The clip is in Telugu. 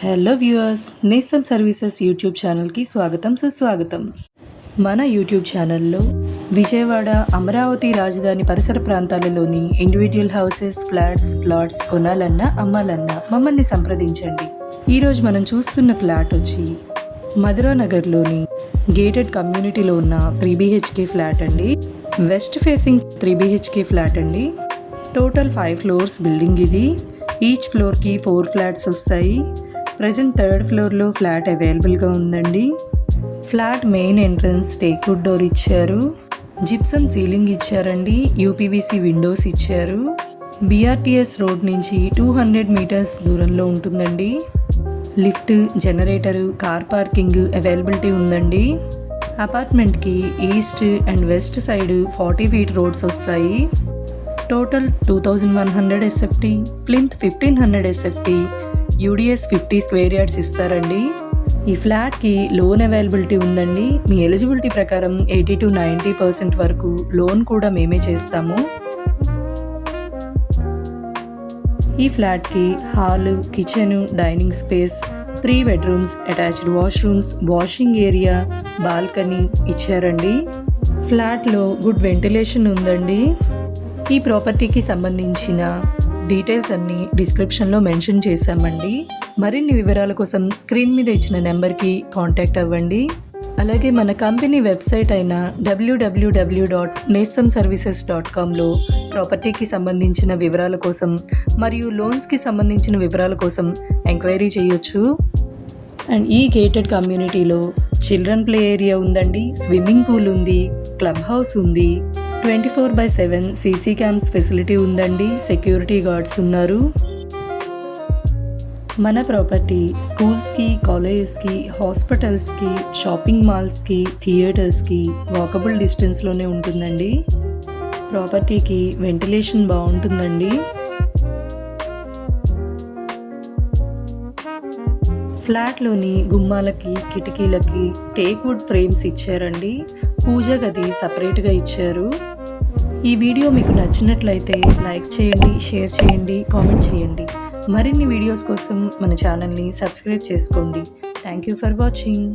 హలో వ్యూవర్స్, నేస్తం సర్వీసెస్ యూట్యూబ్ ఛానల్కి స్వాగతం సుస్వాగతం. మన యూట్యూబ్ ఛానల్లో విజయవాడ, అమరావతి రాజధాని పరిసర ప్రాంతాలలోని ఇండివిడ్యువల్ హౌసెస్, ఫ్లాట్స్, ప్లాట్స్ కొనాలన్నా అమ్మాలన్నా మమ్మల్ని సంప్రదించండి. ఈరోజు మనం చూస్తున్న ఫ్లాట్ వచ్చి మధురా నగర్లోని గేటెడ్ కమ్యూనిటీలో ఉన్న 3 BHK ఫ్లాట్ అండి. వెస్ట్ ఫేసింగ్ 3 BHK ఫ్లాట్ అండి. టోటల్ 5 ఫ్లోర్స్ బిల్డింగ్ ఇది. ఈచ్ ఫ్లోర్కి 4 ఫ్లాట్స్ వస్తాయి. ప్రజెంట్ 3rd ఫ్లోర్లో ఫ్లాట్ అవైలబుల్గా ఉందండి. Flat main entrance teakwood door ఇచ్చారు. జిప్సమ్ సీలింగ్ ఇచ్చారండి. UPVC విండోస్ ఇచ్చారు. BRTS రోడ్ నుంచి 200 మీటర్స్ దూరంలో ఉంటుందండి. Lift, generator, car parking availability ఉందండి. అపార్ట్మెంట్కి east and west side 40 feet roads వస్తాయి. Total 2100 SFT, plinth 1500 SFT, UDS 50 square yards ఇస్తారండి. ఈ ఫ్లాట్కి లోన్ అవైలబిలిటీ ఉందండి. మీ ఎలిజిబిలిటీ ప్రకారం 80 to 90% వరకు లోన్ కూడా మేమే చేస్తాము. ఈ ఫ్లాట్కి hall, kitchen, dining space, 3 bedrooms, attached washrooms, washing area, balcony ఇచ్చారండి. ఫ్లాట్లో గుడ్ వెంటిలేషన్ ఉందండి. ఈ ప్రాపర్టీకి సంబంధించిన డీటెయిల్స్ అన్నీ డిస్క్రిప్షన్లో మెన్షన్ చేశామండి. మరిన్ని వివరాల కోసం స్క్రీన్ మీద ఇచ్చిన నెంబర్కి కాంటాక్ట్ అవ్వండి. అలాగే మన కంపెనీ వెబ్సైట్ అయిన www.nestamservices.comలో ప్రాపర్టీకి సంబంధించిన వివరాల కోసం మరియు లోన్స్కి సంబంధించిన వివరాల కోసం ఎంక్వైరీ చేయొచ్చు. అండ్ ఈ గేటెడ్ కమ్యూనిటీలో చిల్డ్రన్ ప్లే ఏరియా ఉందండి. స్విమ్మింగ్ పూల్ ఉంది, క్లబ్ హౌస్ ఉంది, 24/7 CC క్యామ్స్ ఫెసిలిటీ ఉందండి. సెక్యూరిటీ గార్డ్స్ ఉన్నారు. మన ప్రాపర్టీ స్కూల్స్కి, కాలేజెస్కి, హాస్పిటల్స్కి, షాపింగ్ మాల్స్కి, థియేటర్స్కి వాకబుల్ డిస్టెన్స్లోనే ఉంటుందండి. ప్రాపర్టీకి వెంటిలేషన్ బాగుంటుందండి. ఫ్లాట్లోని గుమ్మాలకి, కిటికీలకి టేక్వుడ్ ఫ్రేమ్స్ ఇచ్చారండి. పూజ గది సపరేట్గా ఇచ్చారు. ఈ వీడియో మీకు నచ్చినట్లయితే లైక్ చేయండి, షేర్ చేయండి, కామెంట్ చేయండి. మరిన్ని వీడియోస్ కోసం మన ఛానల్ని సబ్స్క్రైబ్ చేసుకోండి. Thank you for watching.